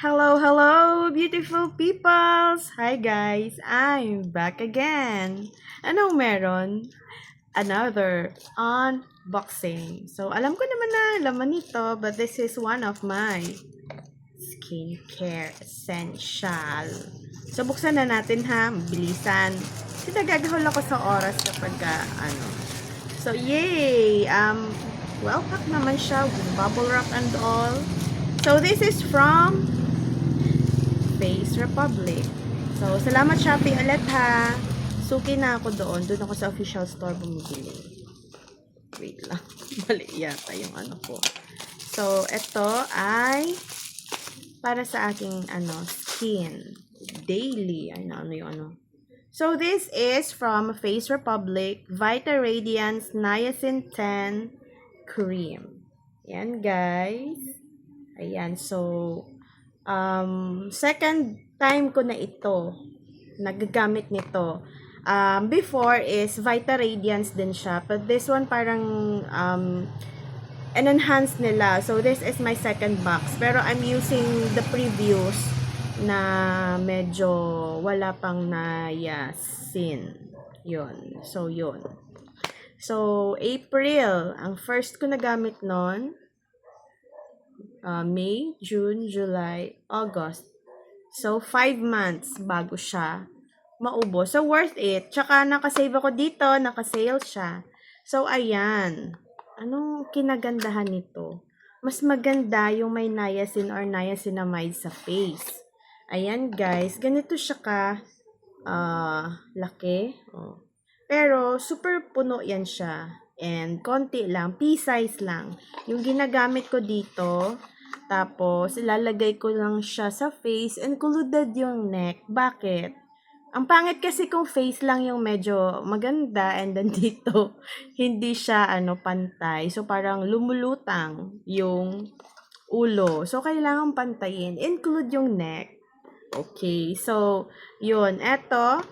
Hello, hello, beautiful peoples! Hi guys, I'm back again. Anong meron? Another unboxing. So, alam ko naman na laman nito, but this is one of my skincare essential. So, buksan na natin ha, bilisan. Kasi nagagahol ako sa oras kapag So, yay! Well packed naman siya with bubble wrap and all. So, this is from Face Republic. So, salamat Shopee ulit ha. Suki na ako doon. Doon ako sa official store bumibili. Wait lang. Mali yata yung ano ko. So, ito ay para sa aking skin. Daily. Ano yung ano. So, this is from Face Republic Vita Radiance Niacin 10 Cream. Yan guys. Ayan. So, second time ko na ito nagagamit nito. Before is Vita Radiance din siya, but this one parang enhanced nila. So this is my second box, pero I'm using the previous na medyo wala pang niacin. Yun. So yun. So April ang first ko nagamit noon. May, June, July, August. So, 5 months bago siya maubos. So, worth it. Tsaka, nakasave ako dito. Nakasale siya. So, ayan. Anong kinagandahan nito? Mas maganda yung may niacin or niacinamide sa face. Ayan, guys. Ganito siya laki. Oh. Pero, super puno yan siya. And, konti lang. Pea-size lang. Yung ginagamit ko dito, tapos, ilalagay ko lang siya sa face, included yung neck. Bakit? Ang pangit kasi kung face lang yung medyo maganda, and then dito, hindi siya, pantay. So, parang lumulutang yung ulo. So, kailangan pantayin. Include yung neck. Okay. So, yun. Eto,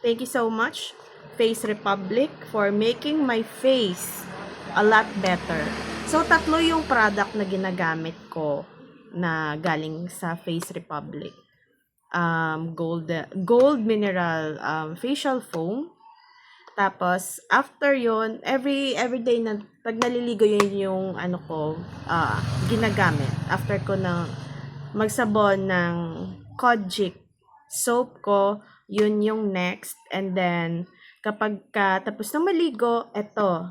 thank you so much, Face Republic, for making my face a lot better. So, tatlo yung product na ginagamit ko na galing sa Face Republic. Gold mineral facial foam. Tapos, after yon every day na pag naliligo yun yung ginagamit. After ko na magsabon ng Kojic soap ko, yun yung next. And then, kapag tapos na maligo, eto,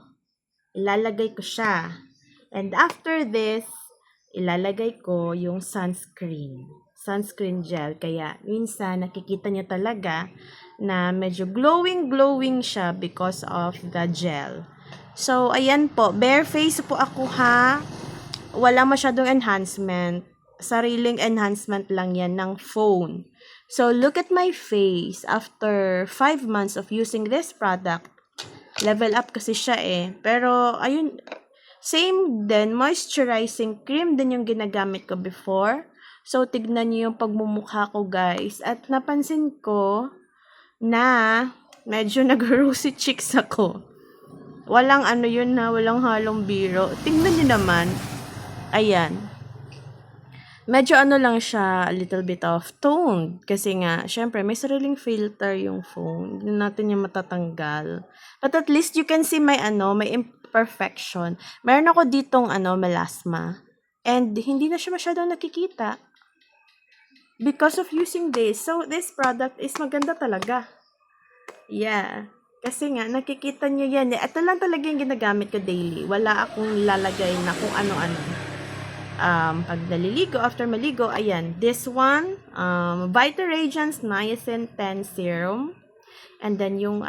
ilalagay ko siya. And after this, ilalagay ko yung sunscreen gel. Kaya, minsan, nakikita niyo talaga na medyo glowing siya because of the gel. So, ayan po. Bare face po ako ha. Wala masyadong enhancement. Sariling enhancement lang yan ng phone. So, look at my face after 5 months of using this product. Level up kasi siya eh. Pero, ayun, same din, moisturizing cream din yung ginagamit ko before. So, tignan niyo yung pagmumukha ko, guys. At napansin ko na medyo nag-rosy cheeks ako. Walang walang halong biro. Tignan niyo naman. Ayan. Medyo lang siya, a little bit of tone. Kasi nga, syempre, may sariling filter yung phone. Hindi natin yung matatanggal. But at least you can see my imperfection. Meron ako ditong melasma. And hindi na siya masyadong nakikita. Because of using this. So, this product is maganda talaga. Yeah. Kasi nga, nakikita nyo yan. Ito lang talaga yung ginagamit ko daily. Wala akong lalagay na kung ano-ano. Pag naliligo, after maligo, ayan, this one, Vita Radiance Niacin 10 Serum, and then yung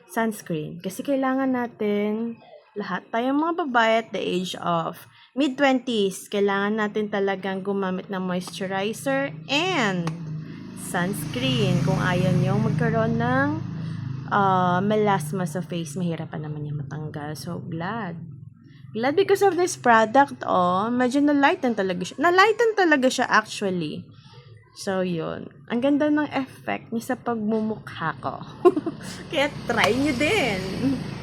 sunscreen. Kasi kailangan natin, lahat tayong mga babae at the age of mid-20s, kailangan natin talagang gumamit ng moisturizer and sunscreen. Kung ayaw nyo magkaroon ng melasma sa face, mahirapan naman yung matanggal. So, glad because of this product, medyo na-lighten talaga siya. Na-lighten talaga siya actually. So, yun. Ang ganda ng effect niya sa pagmumukha ko. Kaya try nyo din.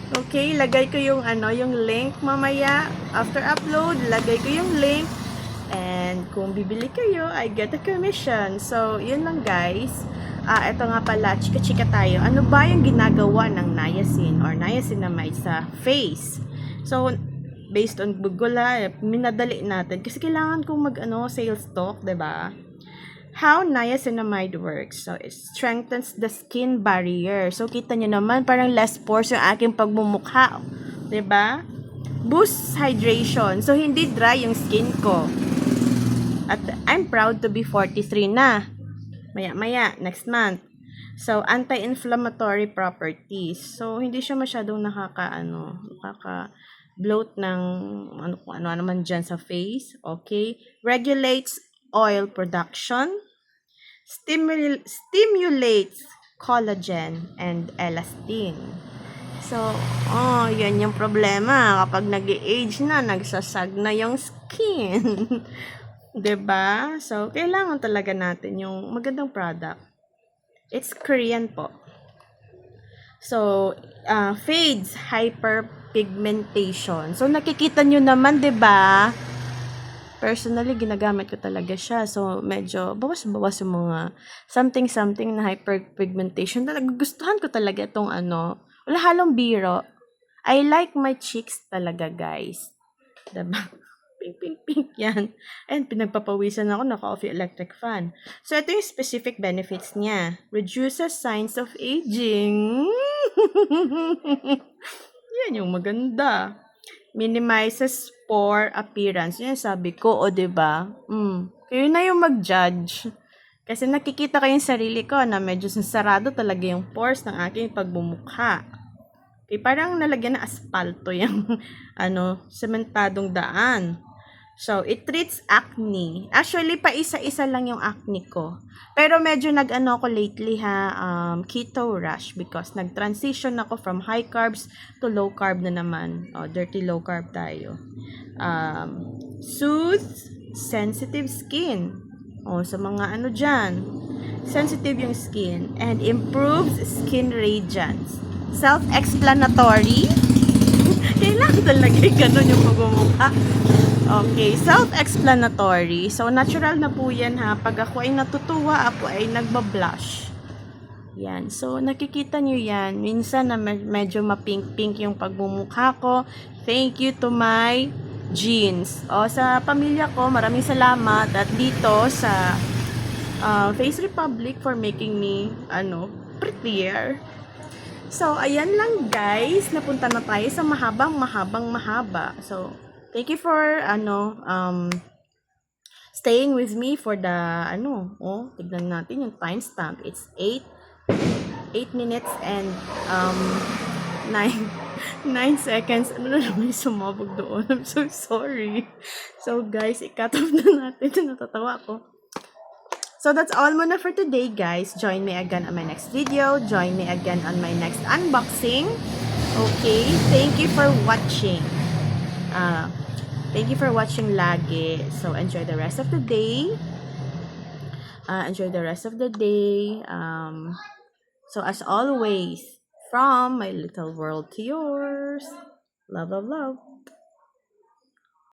Okay, lagay ko yung yung link mamaya. After upload, lagay ko yung link And kung bibili kayo, I get a commission. So, yun lang guys. Ito nga pala, chika-chika tayo. Ano ba yung ginagawa ng niacin or niacinamide sa face? So, based on Google minadali natin. Kasi kailangan kong sales talk, 'di ba? How niacinamide works. So, it strengthens the skin barrier. So, kita nyo naman, parang less pores yung aking pagmumukha. 'Di ba? Boosts hydration. So, hindi dry yung skin ko. At I'm proud to be 43 na. Maya-maya, next month. So, anti-inflammatory properties. So, hindi siya masyadong nakaka-bloat ng ano naman dyan sa face. Okay? Regulates oil production. Stimulates collagen and elastin. So, yan yung problema. Kapag nag-age na, nagsasag na yung skin. 'Di ba? So, kailangan talaga natin yung magandang product. It's Korean po. So, fades hyperpigmentation. So, nakikita nyo naman, 'di ba? Personally, ginagamit ko talaga siya. So, medyo bawas-bawas yung mga something na hyperpigmentation. Talaga, gustuhan ko talaga itong wala halong biro. I like my cheeks talaga, guys. Diba? Pink yan. And pinagpapawisan ako, naka-off yung electric fan. So, ito yung specific benefits niya. Reduces signs of aging. Yan yung maganda. Minimizes pore appearance. Yan sabi ko, diba? Kayo na yung mag-judge. Kasi nakikita ko yung sarili ko na medyo sarado talaga yung pores ng aking pagbumukha. Okay, parang nalagyan na aspalto yung sementadong daan. So, it treats acne. Actually, pa isa-isa lang yung acne ko. Pero medyo ako lately keto rush because nag-transition ako from high carbs to low carb na naman. Dirty low carb tayo. Soothes sensitive skin. Sa mga dyan. Sensitive yung skin and improves skin radiance. Self-explanatory. Kailangan talaga ganun yung pagmumukha. Okay, self-explanatory. So, natural na po yan Pag ako ay natutuwa, ako ay nagbablush. Yan. So, nakikita nyo yan. Minsan na medyo mapink-pink yung pagmumukha ko. Thank you to my genes. Sa pamilya ko, maraming salamat. At dito sa Face Republic for making me, prettier. So, ayan lang guys. Napunta na tayo sa mahaba. So, thank you for, staying with me for the, tignan natin yung timestamp. It's 8 minutes and, 9 seconds. Ano na naman yung sumabog doon? I'm so sorry. So, guys, i-cut off na natin. Natatawa ako. So, that's all muna for today, guys. Join me again on my next video. Join me again on my next unboxing. Okay? Thank you for watching. Thank you for watching lagi. So, enjoy the rest of the day. So, as always, from my little world to yours. Love, love, love.